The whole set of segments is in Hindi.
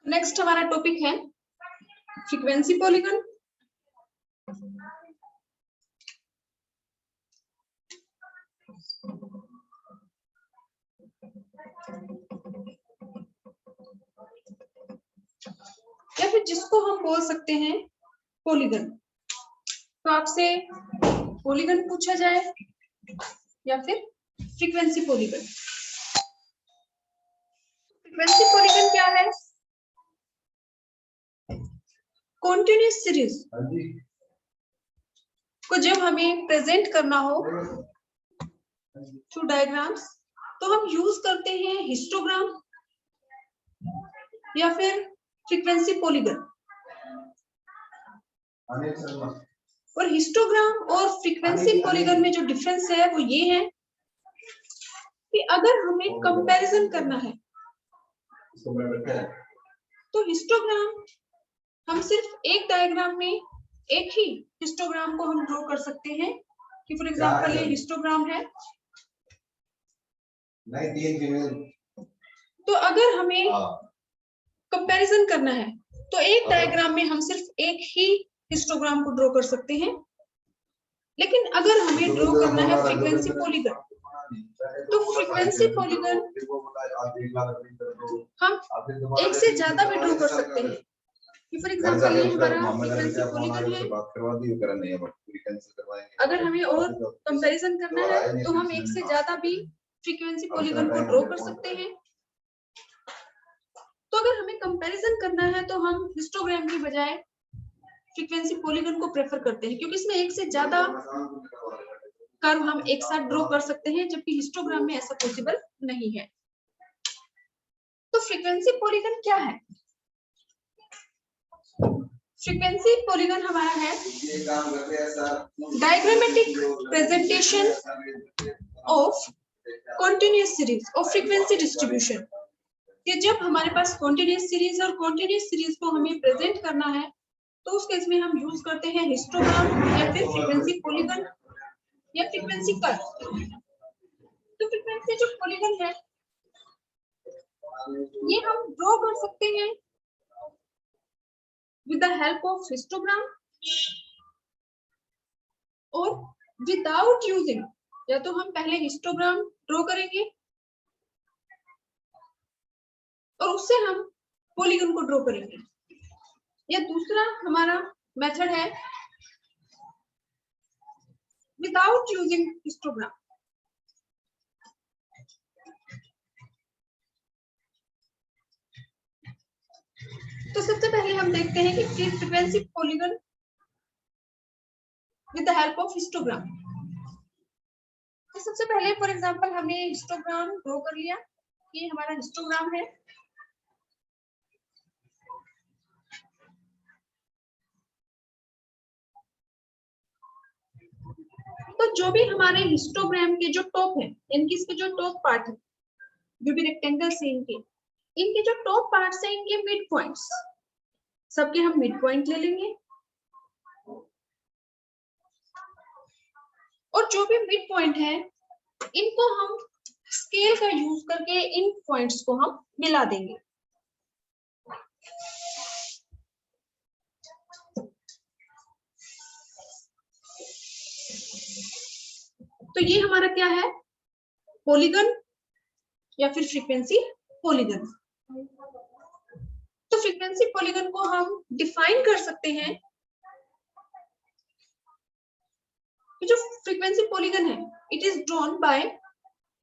नेक्स्ट हमारा टॉपिक है फ्रीक्वेंसी पॉलीगन। या फिर जिसको हम बोल सकते हैं पॉलीगन। तो आपसे पॉलीगन पूछा जाए या फिर फ्रीक्वेंसी पॉलीगन। फ्रीक्वेंसी पॉलीगन क्या है? कॉन्टिन्यूअस सीरीज को जब हमें प्रेजेंट करना हो थ्रू डायग्राम्स तो हम यूज करते हैं हिस्टोग्राम या फिर फ्रीक्वेंसी पॉलीगन। और हिस्टोग्राम और फ्रीक्वेंसी पॉलीगन में जो डिफरेंस है वो ये है कि अगर हमें कंपैरिजन करना है तो हिस्टोग्राम हम सिर्फ एक डायग्राम में एक ही हिस्टोग्राम को हम ड्रॉ कर सकते हैं कि फॉर एग्जांपल ये हिस्टोग्राम है। तो अगर हमें कंपैरिजन करना है तो एक डायग्राम में हम सिर्फ एक ही हिस्टोग्राम को ड्रॉ कर सकते हैं। लेकिन अगर हमें ड्रॉ करना है फ्रीक्वेंसी पॉलीगन तो फ्रीक्वेंसी पॉलीगन हम एक से ज्यादा भी ड्रॉ कर सकते हैं। फॉर एग्जांपल ये हमारा फ्रीक्वेंसी पॉलीगन है। अगर हमें और कंपैरिजन करना है तो हम एक से ज्यादा भी फ्रीक्वेंसी पॉलीगन को ड्रॉ कर सकते हैं। तो अगर हमें कंपैरिजन करना है तो हम हिस्टोग्राम की बजाय फ्रीक्वेंसी पॉलीगन को प्रेफर करते हैं क्योंकि इसमें एक से ज्यादा कर्व हम एक साथ ड्रॉ कर सकते हैं, जबकि हिस्टोग्राम में ऐसा पॉसिबल नहीं है। तो फ्रीक्वेंसी पॉलीगन क्या है? फ्रीक्वेंसी पॉलीगन हमारा है diagrammatic presentation of continuous series of frequency distribution. कि जब हमारे पास कॉन्टिन्यूअस सीरीज और कॉन्टिन्यूअस सीरीज को हमें प्रेजेंट करना है तो उस केस में हम यूज करते हैं हिस्टोग्राम या फिर फ्रीक्वेंसी पॉलीगन या फ्रीक्वेंसी कर्व। तो फ्रीक्वेंसी जो पॉलीगन है ये हम ड्रॉ कर सकते हैं with the help of histogram और विदाउट यूजिंग। या तो हम पहले हिस्टोग्राम ड्रॉ करेंगे और उससे हम पॉलीगन को ड्रॉ करेंगे, या दूसरा हमारा मेथड है विदाउट यूजिंग हिस्टोग्राम। तो सबसे पहले हम देखते हैं कि frequency polygon with the help of histogram. तो सबसे पहले फॉर एग्जांपल हमने हिस्टोग्राम ड्रॉ कर लिया। ये हमारा हिस्टोग्राम है। तो जो भी हमारे हिस्टोग्राम के जो टॉप है, इनकी इसके जो टॉप पार्ट है, जो भी रेक्टेंगल्स है इनके जो टॉप पार्ट्स है, इनके मिड पॉइंट्स, सबके हम मिड पॉइंट ले लेंगे। और जो भी मिड पॉइंट है इनको हम स्केल का यूज करके इन पॉइंट्स को हम मिला देंगे। तो ये हमारा क्या है? पॉलीगन या फिर फ्रीक्वेंसी पॉलीगन। तो फ्रीक्वेंसी पॉलीगन को हम डिफाइन कर सकते हैं कि जो फ्रीक्वेंसी पॉलीगन है it is drawn by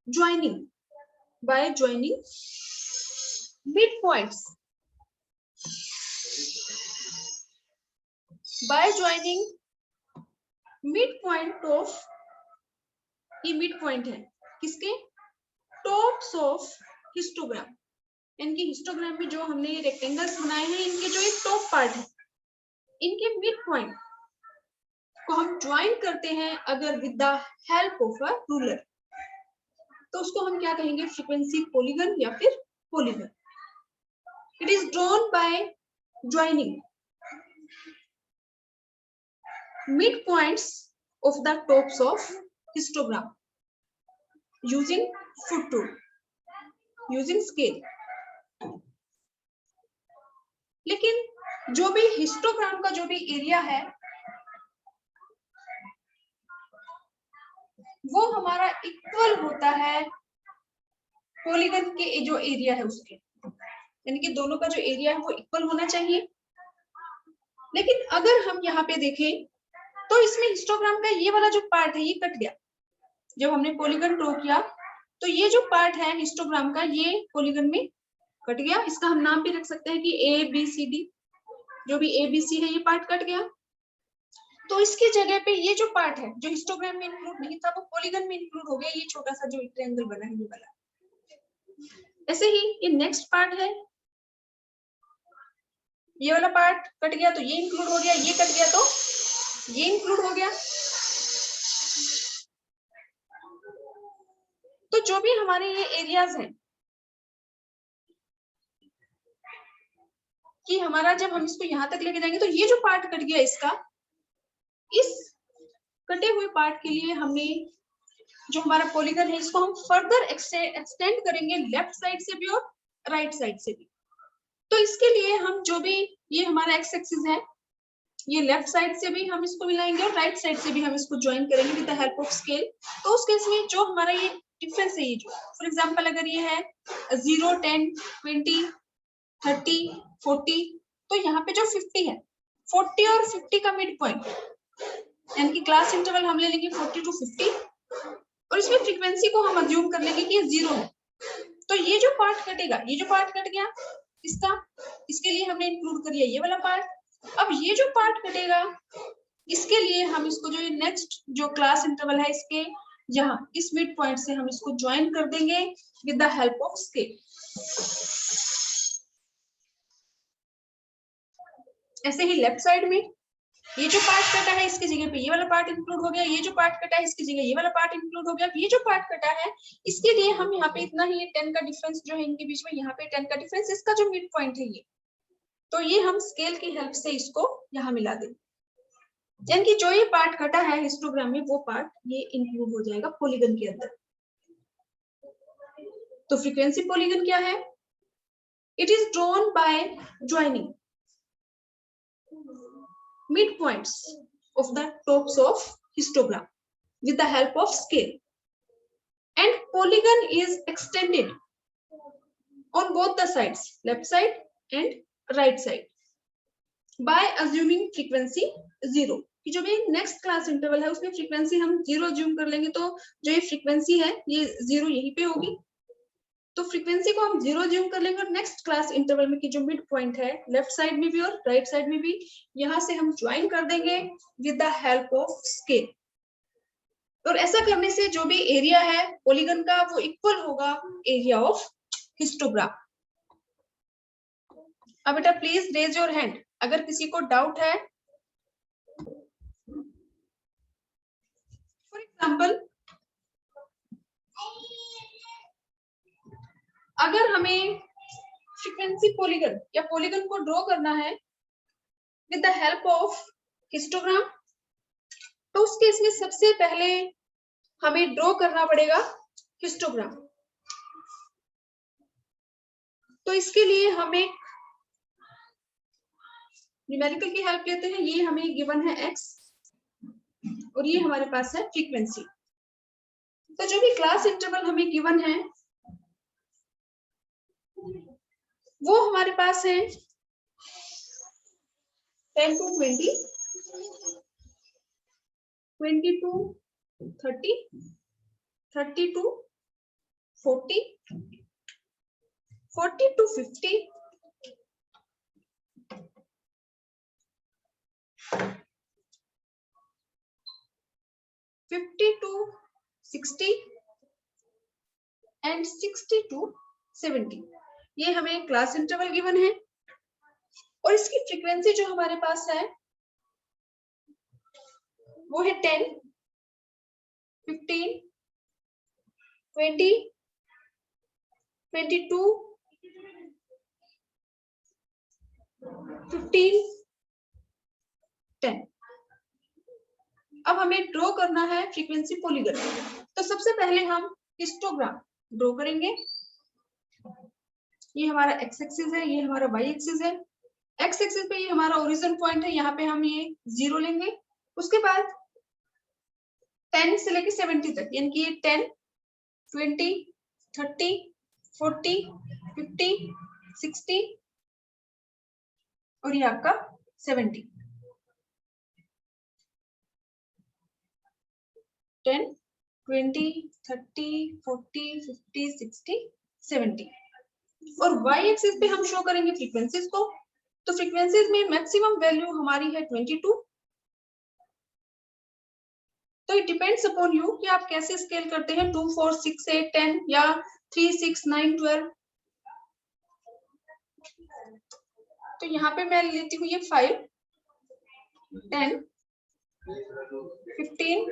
joining mid points, by joining mid point of, ये मिड पॉइंट है किसके? Tops of histogram. इनके हिस्टोग्राम में जो हमने रेक्टेंगल्स बनाए हैं इनके जो एक टॉप पार्ट है इनके मिड पॉइंट को हम ज्वाइन करते हैं अगर with the help of a ruler, तो उसको हम क्या कहेंगे? फ्रीक्वेंसी पॉलीगन या फिर polygon. It is drawn by joining mid points of the tops of histogram using foot tool, using scale. लेकिन जो भी हिस्टोग्राम का जो भी एरिया है वो हमारा इक्वल होता है पॉलीगन के जो एरिया है उसके, यानी कि दोनों का जो एरिया है वो इक्वल होना चाहिए। लेकिन अगर हम यहाँ पे देखें तो इसमें हिस्टोग्राम का ये वाला जो पार्ट है ये कट गया। जब हमने पॉलीगन ड्रॉ किया तो ये जो पार्ट है हिस्टोग्राम का ये पॉलीगन में कट गया। इसका हम नाम भी रख सकते हैं कि ए बी सी डी, जो भी ए बी सी है ये पार्ट कट गया। तो इसकी जगह पे ये जो पार्ट है जो हिस्टोग्राम में इंक्लूड नहीं था वो पॉलीगन में इंक्लूड हो गया, ये छोटा सा जो ट्रायंगल बना है ये वाला। ऐसे ही ये नेक्स्ट पार्ट है, ये वाला पार्ट कट गया तो ये इंक्लूड हो गया, ये कट गया तो ये इंक्लूड हो गया। तो जो भी हमारे ये एरियाज हैं कि हमारा जब हम इसको यहां तक लेके जाएंगे तो ये जो पार्ट कट गया इसका, इस कटे हुए पार्ट के लिए हमने जो हमारा पॉलीगन है इसको हम फर्दर एक्सटेंड करेंगे लेफ्ट साइड से भी और राइट साइड से भी। तो इसके लिए हम जो भी ये हमारा एक्स एक्सिस है ये लेफ्ट साइड से भी हम इसको मिलाएंगे और राइट साइड से भी हम इसको ज्वाइन करेंगे with the help of scale. तो उस केस में जो हमारा ये डिफरेंस है, ये जो फॉर एग्जांपल अगर ये है 0 10 20 30 40, तो यहाँ पे जो 50 है 40 और 50 का मिड पॉइंट यानी कि क्लास इंटरवल हम ले लेंगे 40 to 50 और इसमें फ्रीक्वेंसी को हम अज्यूम कर लेंगे कि ये 0 है। तो ये जो पार्ट कटेगा, ये जो पार्ट कट गया इसका, इसके लिए हमने इंक्लूड कर लिया ये वाला पार्ट। अब ये जो पार्ट कटेगा इसके लिए हम इसको जो नेक्स्ट जो क्लास इंटरवल है इसके यहाँ इस मिड पॉइंट से हम इसको ज्वाइन कर देंगे with the help of scale. ऐसे ही लेफ्ट साइड में ये जो पार्ट कटा है इसकी जगह पे ये वाला पार्ट इंक्लूड हो गया, ये जो पार्ट कटा है इसकी जगह ये वाला पार्ट इंक्लूड हो गया। ये जो पार्ट कटा है इसके लिए हम यहाँ पे इतना ही 10 का डिफरेंस जो है इनके बीच में, यहाँ पे 10 का डिफरेंस, इसका जो मिड पॉइंट है ये, तो ये हम स्केल की हेल्प से इसको यहाँ मिला देंगे, यानी कि जो ये पार्ट कटा है हिस्टोग्राम में वो पार्ट ये इंक्लूड हो जाएगा पॉलीगन के अंदर। तो फ्रीक्वेंसी पॉलीगन क्या है? It is drawn by joining midpoints of the tops of histogram with the help of scale, and polygon is extended on both the sides, left side and right side, by assuming frequency 0। कि जो भी नेक्स्ट क्लास इंटरवल है उसमें फ्रीक्वेंसी हम 0 अज्यूम कर लेंगे, तो जो ये फ्रीक्वेंसी है ये 0 यहीं पे होगी, तो फ्रीक्वेंसी को हम 0 अज्यूम कर लेंगे और नेक्स्ट क्लास इंटरवल में की जो मिड पॉइंट है लेफ्ट साइड में भी और राइट साइड में भी यहाँ से हम ज्वाइन कर देंगे with the help of scale. और ऐसा करने से जो भी एरिया है पॉलीगन का वो इक्वल होगा एरिया ऑफ हिस्टोग्राम। अब बेटा प्लीज रेज योर हैंड अगर किसी को डाउट है। फॉर एग्जाम्पल अगर हमें फ्रीक्वेंसी पॉलीगन या पॉलीगन को ड्रॉ करना है with the help of histogram, तो उस केस में सबसे पहले हमें ड्रॉ करना पड़ेगा हिस्टोग्राम। तो इसके लिए हम एक न्यूमेरिकल की हेल्प लेते हैं। ये हमें गिवन है x और ये हमारे पास है फ्रीक्वेंसी। तो जो भी क्लास इंटरवल हमें गिवन है वो हमारे पास है 10 to 20, 20 to 30, 30 to 40, 40 to 50, 50 to 60 and 60 to 70। ये हमें क्लास इंटरवल गिवन है और इसकी फ्रीक्वेंसी जो हमारे पास है वो है 10, 15, 20, 22, 15, 10। अब हमें ड्रॉ करना है फ्रीक्वेंसी पॉलीगन। तो सबसे पहले हम हिस्टोग्राम ड्रॉ करेंगे। ये हमारा एक्स एक्सिस है, ये हमारा वाई एक्सिस है। एक्स एक्सिस पे ये हमारा ओरिजिन पॉइंट है, यहाँ पे हम ये 0 लेंगे। उसके बाद 10 से लेके 70 तक, यानी कि ये 10, 20, 30, 40, 50, 60 और ये आपका 70। 10, 20, 30, 40, 50, 60, 70। और y एक्सिस पे हम शो करेंगे फ्रीक्वेंसीज को। तो फ्रीक्वेंसीज में मैक्सिमम वैल्यू हमारी है 22। तो इट डिपेंड्स अपॉन यू कि आप कैसे स्केल करते हैं, 2, 4, 6, 8, 10 या 3, 6, 9, 12। तो यहाँ पे मैं लेती हूँ ये 5, 10, 15,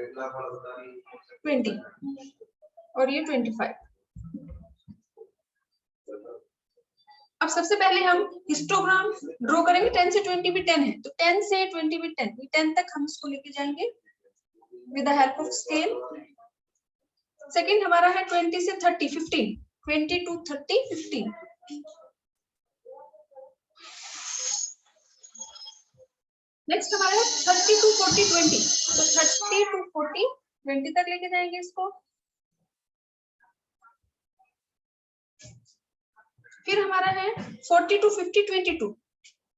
20 और ये 25। अब सबसे पहले हम हिस्टोग्राम ड्रॉ करेंगे। 10 से 20 भी 10 है, तो 10 से 20 भी 10, 10 तक हम इसको लेके जाएंगे with the help of scale. Second हमारा है 20 से 30, 15, 20 to 30, 15। नेक्स्ट हमारा है 30 to 40, 20, तो 30 to 40, 20 तक लेके जाएंगे इसको। फिर हमारा है 40 to 50, 22,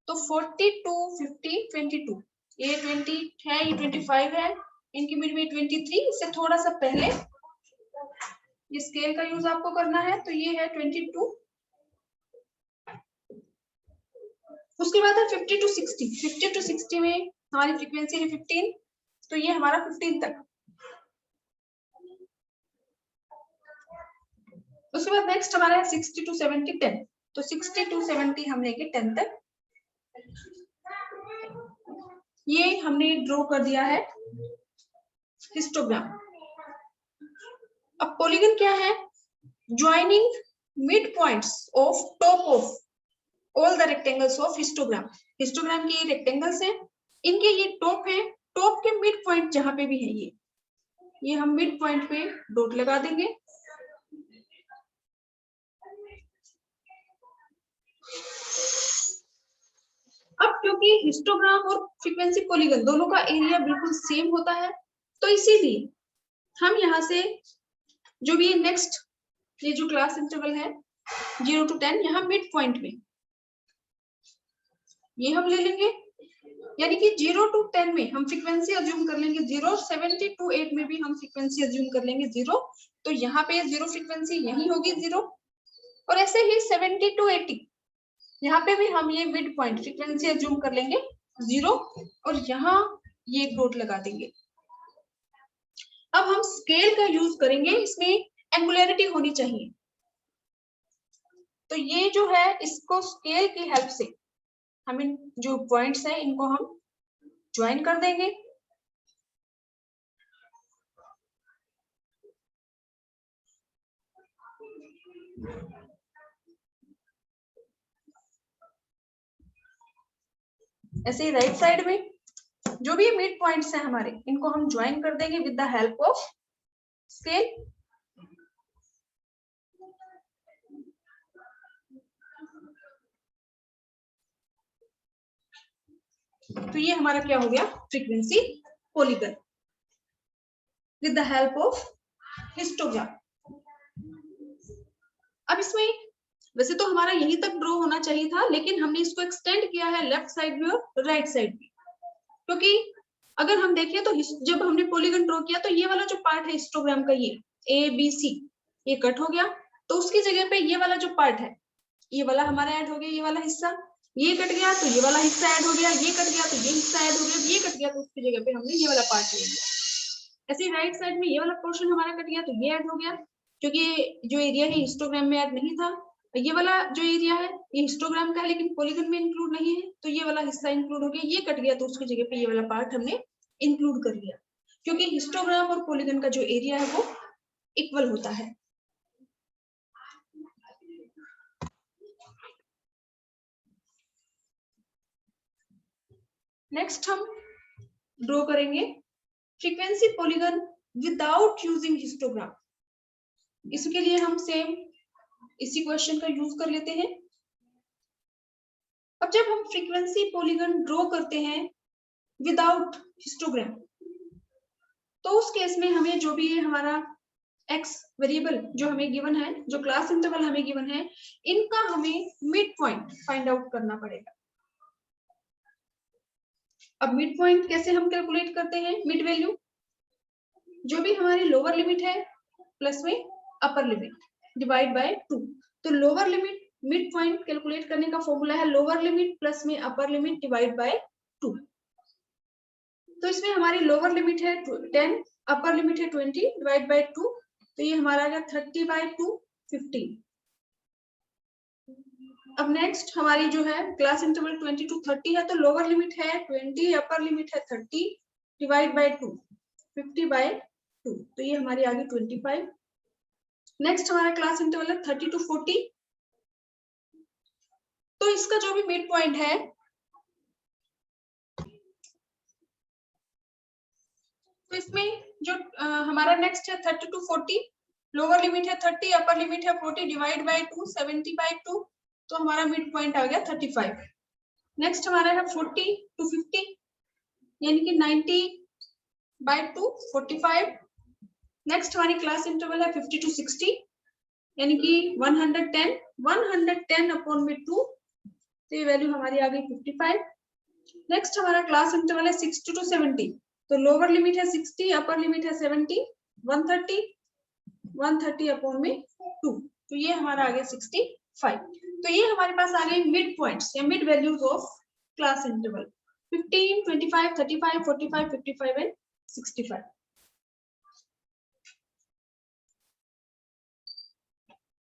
तो 40 to 50, 22, ये 20 है, ये 25 है, इनके बीच में 23, इससे थोड़ा सा पहले ये स्केल का यूज आपको करना है, तो ये है 22। उसके बाद है 50 to 60, 50 to 60 में हमारी फ्रीक्वेंसी है 15, तो ये हमारा 15 तक। उसके बाद नेक्स्ट हमारा है 60 to 70, 10, तो 60 to 70 हम लेके 10 तक। ये हमने ड्रॉ कर दिया है हिस्टोग्राम। अब पॉलीगन क्या है? Joining mid points of top of all the rectangles of histogram. Histogram के ये रेक्टेंगल्स हैं, इनके ये टॉप है, टॉप के मिड पॉइंट जहां पे भी है ये हम मिड पॉइंट पे डॉट लगा देंगे। अब क्योंकि हिस्टोग्राम और फ्रीक्वेंसी पॉलीगन दोनों का एरिया बिल्कुल सेम होता है, तो इसीलिए हम यहाँ से जो भी नेक्स्ट ये जो क्लास इंटरवल है 0 to 10, यहाँ मिड पॉइंट में ये हम ले लेंगे, यानी कि 0 to 10 में हम फ्रीक्वेंसी अज्यूम कर लेंगे 0, 70 to 8 में भी हम फ्रीक्वेंसी अज्यूम कर लेंगे 0, तो यहाँ पे 0 फ्रीक्वेंसी यही होगी 0, और ऐसे ही 70 to 80 यहाँ पे भी हम ये मिड पॉइंट फ्रीक्वेंसी अज्यूम कर लेंगे 0 और यहाँ ये डॉट लगा देंगे। अब हम स्केल का यूज करेंगे, इसमें एंगुलरिटी होनी चाहिए, तो ये जो है इसको स्केल की हेल्प से हम इन जो पॉइंट्स हैं इनको हम ज्वाइन कर देंगे। ऐसे ही राइट साइड में जो भी मिड पॉइंट्स हैं हमारे इनको हम ज्वाइन कर देंगे with the help of scale. तो ये हमारा क्या हो गया? Frequency polygon with the help of histogram. अब इसमें वैसे तो हमारा यहीं तक ड्रॉ होना चाहिए था, लेकिन हमने इसको एक्सटेंड किया है लेफ्ट साइड में और राइट साइड में, क्योंकि अगर हम देखें तो जब हमने पॉलीगन ड्रॉ किया तो ये वाला जो पार्ट है हिस्टोग्राम का, ये ABC ये कट हो गया, तो उसकी जगह पे ये वाला जो पार्ट है ये वाला हमारा ऐड हो गया, ये वाला हिस्सा ये कट गया तो ये वाला हिस्सा ऐड हो गया, ये कट गया तो ये हिस्सा ऐड हो गया, ये कट गया तो उसकी जगह पे हमने ये वाला पार्ट ले लिया। ऐसे ही राइट साइड में ये वाला पोर्शन हमारा कट गया तो ये ऐड हो गया, क्योंकि जो एरिया है हिस्टोग्राम में ऐड नहीं था। ये वाला जो एरिया है ये हिस्टोग्राम का है लेकिन पॉलीगन में इंक्लूड नहीं है, तो ये वाला हिस्सा इंक्लूड हो गया, ये कट गया तो उसकी जगह पे ये वाला पार्ट हमने इंक्लूड कर लिया, क्योंकि हिस्टोग्राम और पॉलीगन का जो एरिया है वो इक्वल होता है। नेक्स्ट हम ड्रॉ करेंगे frequency polygon without using histogram. इसके लिए हम सेम इसी क्वेश्चन का यूज कर लेते हैं। अब जब हम फ्रीक्वेंसी पॉलीगन ड्रॉ करते हैं विदाउट हिस्टोग्राम, तो उस केस में हमें जो भी हमारा एक्स वेरिएबल जो हमें गिवन है, जो क्लास इंटरवल हमें गिवन है, इनका हमें मिड पॉइंट फाइंड आउट करना पड़ेगा। अब मिड पॉइंट कैसे हम कैलकुलेट करते हैं? मिड वैल्यू जो भी हमारी लोअर लिमिट है प्लस में अपर लिमिट डिवाइड बाय 2। तो lower limit mid point calculate करने का फॉर्मूला है लोअर लिमिट प्लस में अपर लिमिट डिवाइड बाय 2। तो इसमें हमारी लोअर लिमिट है 10, अपर लिमिट है 20 डिवाइड बाय 2, तो ये हमारा आ गया 30 बाय 2 15। अब नेक्स्ट हमारी जो है क्लास इंटरवल 20 to 30 है, तो लोअर लिमिट है 20, अपर लिमिट है 30 डिवाइड बाय 2 50 बाय 2, तो ये हमारी आ गई 25। नेक्स्ट हमारा क्लास इंटरवल है 30 to 40, तो इसका जो भी मिड पॉइंट है तो इसमें जो हमारा नेक्स्ट है 30 to 40, लोअर लिमिट है 30, अपर लिमिट है 40 डिवाइड बाय 2 70 बाय 2, तो हमारा मिड पॉइंट आ गया 35। नेक्स्ट हमारा है 40 to 50 यानी कि 90 बाय 2 45। नेक्स्ट हमारी क्लास इंटरवल है 50 to 60 यानी कि 110 अपॉन में 2, तो ये वैल्यू हमारी आ गई 55। नेक्स्ट हमारा क्लास इंटरवल है 60 to 70, तो लोअर लिमिट है 60, अपर लिमिट है 70 130 अपॉन में 2, तो ये हमारा आ गया 65। तो ये हमारे पास आ गई मिड पॉइंट्स या mid values of class interval 15 25 35 45 55 and 65।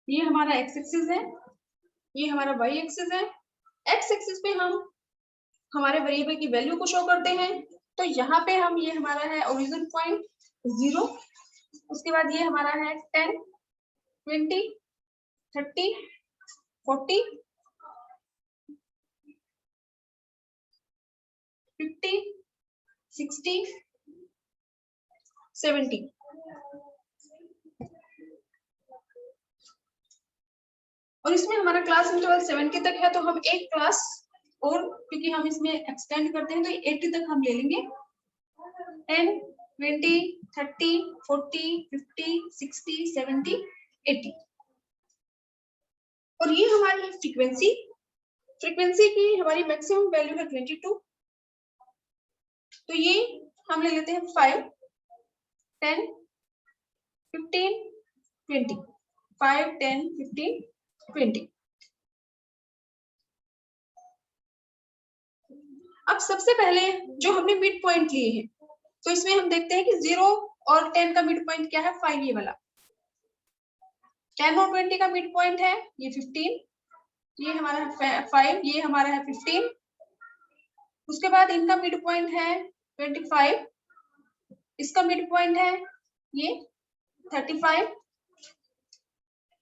ये हमारा एक्स एक्सिस है, ये हमारा वाई एक्सिस है। एक्स एक्सिस पे हम हमारे वेरिएबल की वैल्यू को शो करते हैं, तो यहाँ पे हम ये हमारा है ओरिजिन पॉइंट 0, उसके बाद ये हमारा है 10 20 30 40 50 60 70। और इसमें हमारा क्लास इंटरवल 70 तक है, तो हम एक क्लास और क्योंकि हम इसमें एक्सटेंड करते हैं तो 80 तक हम ले लेंगे। 10 20 30 40 50 60 70 80। और ये हमारी फ्रीक्वेंसी की हमारी मैक्सिमम वैल्यू है 22, तो ये हम ले लेते हैं 5 10 15 20 5 10 15 20। अब सबसे पहले जो हमने मिड पॉइंट लिए हैं, तो इसमें हम देखते हैं कि 0 और 10 का मिड पॉइंट क्या है 5, ये वाला 10 और 20 का मिड पॉइंट है ये 15, ये हमारा है 5, ये हमारा है 15। उसके बाद इनका मिड पॉइंट है 25, इसका मिड पॉइंट है ये 35,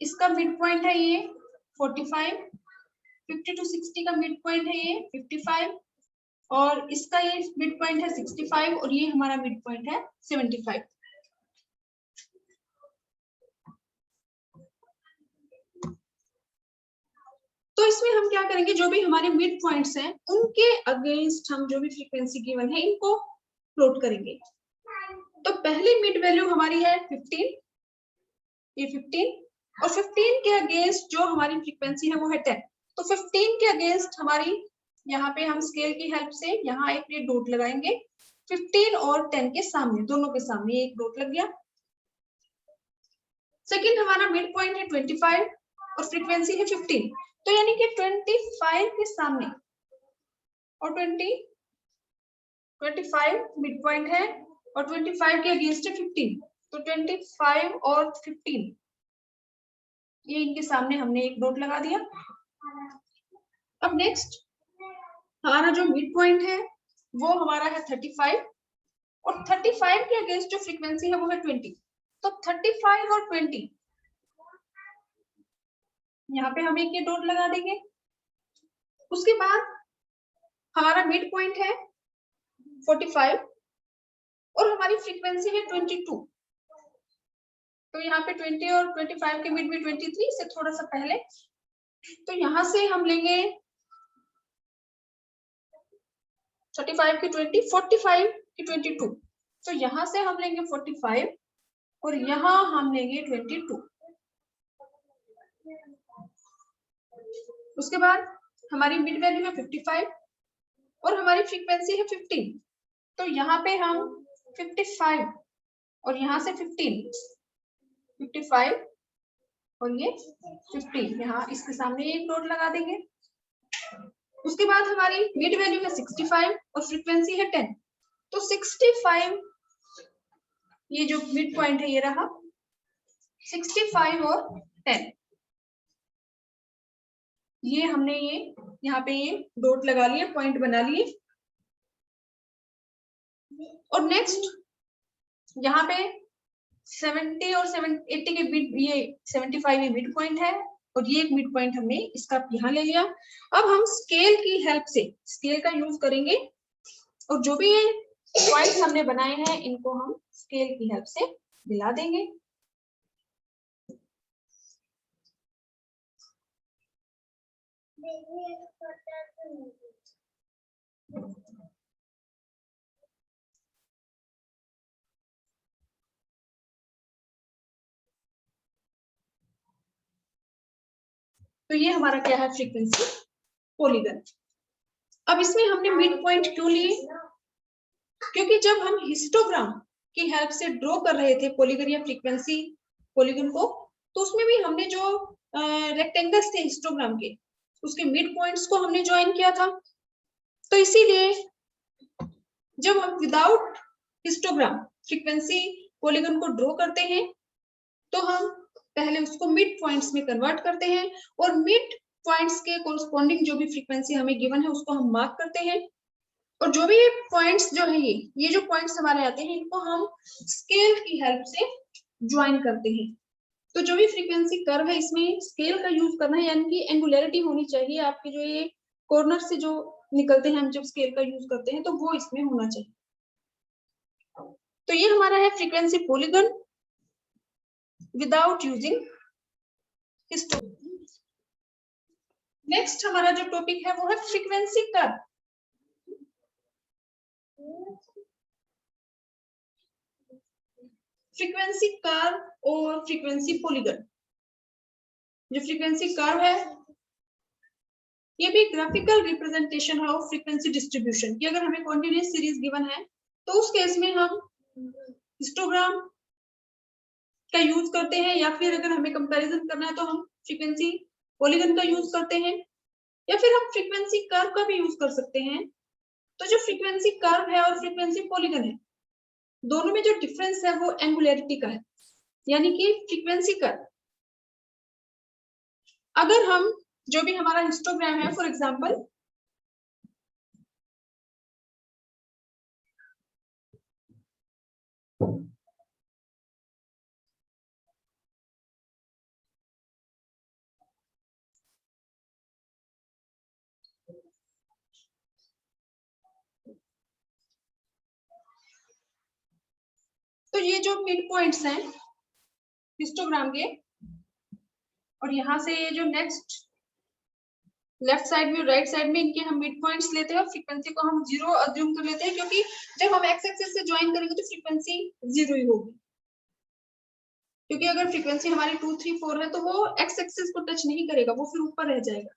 इसका मिड पॉइंट है ये 45, 50 to 60 का मिड पॉइंट है ये 55, और इसका ये मिड पॉइंट है 65, और ये हमारा मिड पॉइंट है 75। तो इसमें हम क्या करेंगे, जो भी हमारे मिड पॉइंट्स हैं उनके अगेंस्ट हम जो भी फ्रीक्वेंसी गिवन है इनको प्लॉट करेंगे। तो पहली मिड वैल्यू हमारी है 15, ये 15, और 15 के अगेंस्ट जो हमारी फ्रीक्वेंसी है वो है 10। तो 15 के अगेंस्ट हमारी यहाँ पे हम स्केल की हेल्प से यहाँ एक ये डॉट लगाएंगे, 15 और 10 के सामने, दोनों के सामने एक डॉट लग गया। सेकंड हमारा मिड पॉइंट है 25 और फ्रीक्वेंसी है 15, तो यानी कि 25 के सामने और 25 मिड पॉइंट है और 25 के अगेंस्ट है 15, तो 25 और 15 ये इनके सामने हमने एक डॉट लगा दिया। अब नेक्स्ट हमारा जो मिड पॉइंट है वो हमारा है 35, और 35 के अगेंस्ट जो फ्रीक्वेंसी है वो है 20, तो 35 और 20 यहाँ पे हम एक ये डॉट लगा देंगे। उसके बाद हमारा मिड पॉइंट है 45 और हमारी फ्रीक्वेंसी है 22, तो यहाँ पे 20 और 25 के मिड में 23 से थोड़ा सा पहले, तो यहाँ से हम लेंगे 35 की 20, 45 की 22। तो यहां से हम लेंगे 45 और यहां हम लेंगे 22। उसके बाद हमारी मिड वैल्यू है 55 और हमारी फ्रीक्वेंसी है 15। तो यहाँ पे हम 55 और यहाँ से 15, 55 और ये 15, यहाँ इसके सामने एक डॉट लगा देंगे। उसके बाद हमारी मिड वैल्यू है 65 और फ्रीक्वेंसी है 10। तो 65, ये जो मिड पॉइंट है ये रहा 65 और 10, ये हमने ये यहाँ पे ये डॉट लगा लिए, पॉइंट बना लिए। और नेक्स्ट यहाँ पे 70 और 80 के बीच ये 75 ये मिड पॉइंट है और ये एक मिड पॉइंट हमने इसका यहाँ ले लिया। अब हम स्केल की हेल्प से स्केल का यूज करेंगे और जो भी ये पॉइंट्स हमने बनाए हैं इनको हम स्केल की हेल्प से मिला देंगे। तो ये हमारा क्या है, फ्रीक्वेंसी पॉलीगन। अब इसमें हमने मिड पॉइंट क्यों लिए, क्योंकि जब हम हिस्टोग्राम की हेल्प से ड्रॉ कर रहे थे पॉलीगन या फ्रीक्वेंसी पॉलीगन को, तो उसमें भी हमने जो रेक्टेंगल्स थे हिस्टोग्राम के, उसके मिड पॉइंट्स को हमने ज्वाइन किया था। तो इसीलिए जब हम विदाउट हिस्टोग्राम फ्रीक्वेंसी पॉलीगन को ड्रॉ करते हैं तो हम पहले उसको मिड पॉइंट्स में कन्वर्ट करते हैं और मिड पॉइंट्स के कोरस्पॉन्डिंग जो भी फ्रीक्वेंसी हमें गिवन है उसको हम मार्क करते हैं। और जो भी पॉइंट्स जो है ये जो पॉइंट्स हमारे आते हैं इनको हम स्केल की हेल्प से ज्वाइन करते हैं। तो जो भी फ्रीक्वेंसी कर्व है इसमें स्केल का यूज करना है, यानी कि एंगुलरिटी होनी चाहिए आपके जो ये कॉर्नर से जो निकलते हैं हम जब स्केल का यूज करते हैं तो वो इसमें होना चाहिए। तो ये हमारा है frequency polygon without using histogram. Next हमारा जो टॉपिक है वो है फ्रीक्वेंसी कर्व। फ्रीक्वेंसी कर्व और फ्रीक्वेंसी पॉलीगन। जो फ्रीक्वेंसी कर्व है ये भी ग्राफिकल रिप्रेजेंटेशन है ऑफ फ्रीक्वेंसी डिस्ट्रीब्यूशन की। अगर हमें कॉन्टिन्यूअस सीरीज गिवन है तो उस केस में हम हिस्टोग्राम का यूज करते हैं, या फिर अगर हमें कंपैरिजन करना है तो हम फ्रीक्वेंसी पॉलीगन का यूज करते हैं, या फिर हम फ्रीक्वेंसी कर्व का भी यूज कर सकते हैं। तो जो फ्रीक्वेंसी कर्व है और फ्रीक्वेंसी पॉलीगन है दोनों में जो डिफरेंस है वो एंगुलरिटी का है, यानी कि फ्रीक्वेंसी कर्व अगर हम जो भी हमारा हिस्टोग्राम है फॉर एग्जांपल तो ये जो मिड पॉइंट्स हैं हिस्टोग्राम के और यहाँ से ये जो नेक्स्ट लेफ्ट साइड में राइट साइड में इनके हम मिड पॉइंट्स लेते हैं और फ्रीक्वेंसी को हम 0 अज्यूम कर लेते हैं, क्योंकि जब हम एक्स एक्सिस से ज्वाइन करेंगे तो फ्रीक्वेंसी 0 ही होगी। क्योंकि अगर फ्रीक्वेंसी हमारी 2, 3, 4 है तो वो एक्स एक्सिस को टच नहीं करेगा, वो फिर ऊपर रह जाएगा।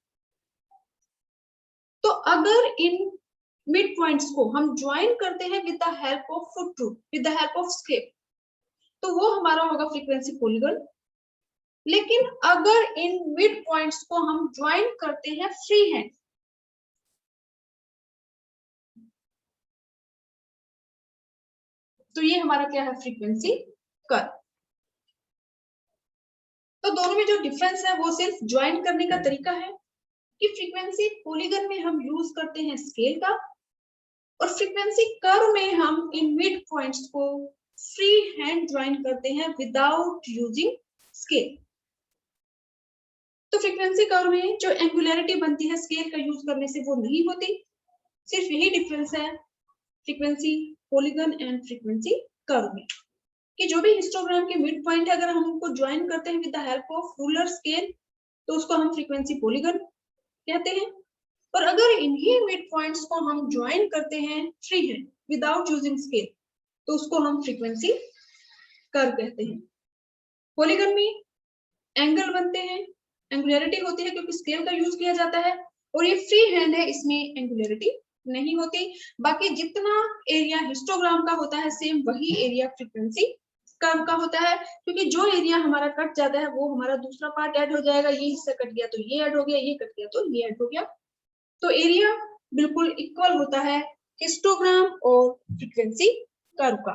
तो अगर इन मिड पॉइंट्स को हम ज्वाइन करते हैं with the help of foot rule, with the help of scale, तो वो हमारा होगा फ्रीक्वेंसी पॉलीगन। लेकिन अगर इन मिड पॉइंट्स को हम ज्वाइन करते हैं फ्री हैंड, तो ये हमारा क्या है, फ्रीक्वेंसी कर्व। तो दोनों में जो डिफरेंस है वो सिर्फ ज्वाइन करने का तरीका है कि फ्रीक्वेंसी पॉलीगन में हम यूज करते हैं स्केल का और फ्रीक्वेंसी कर्व में हम इन मिड पॉइंट्स को फ्री हैंड ज्वाइन करते हैं विदाउट यूजिंग स्केल। तो फ्रीक्वेंसी कर्व में जो एंगुलरिटी बनती है स्केल का यूज करने से वो नहीं होती। सिर्फ यही डिफरेंस है frequency polygon and frequency curve में कि जो भी हिस्टोग्राम के मिड पॉइंट है अगर हम उनको ज्वाइन करते हैं with the help of ruler scale तो उसको हम फ्रीक्वेंसी पॉलीगन कहते हैं। और अगर इन्हीं मिड पॉइंट्स को हम ज्वाइन करते हैं free hand without using scale, तो उसको हम फ्रीक्वेंसी कर्व कहते हैं। पॉलीगन में एंगल बनते हैं, एंगुलरिटी होती है क्योंकि स्केल का यूज किया जाता है, और ये फ्री हैंड है, इसमें एंगुलरिटी नहीं होती। बाकी जितना एरिया हिस्टोग्राम का होता है सेम वही एरिया फ्रीक्वेंसी कर्व का होता है, क्योंकि जो एरिया हमारा कट जाता है वो हमारा दूसरा पार्ट ऐड हो जाएगा, ये हिस्सा कट गया तो ये ऐड हो गया, ये कट गया तो ये ऐड हो गया, तो एरिया बिल्कुल इक्वल होता है हिस्टोग्राम और फ्रीक्वेंसी कर्व का।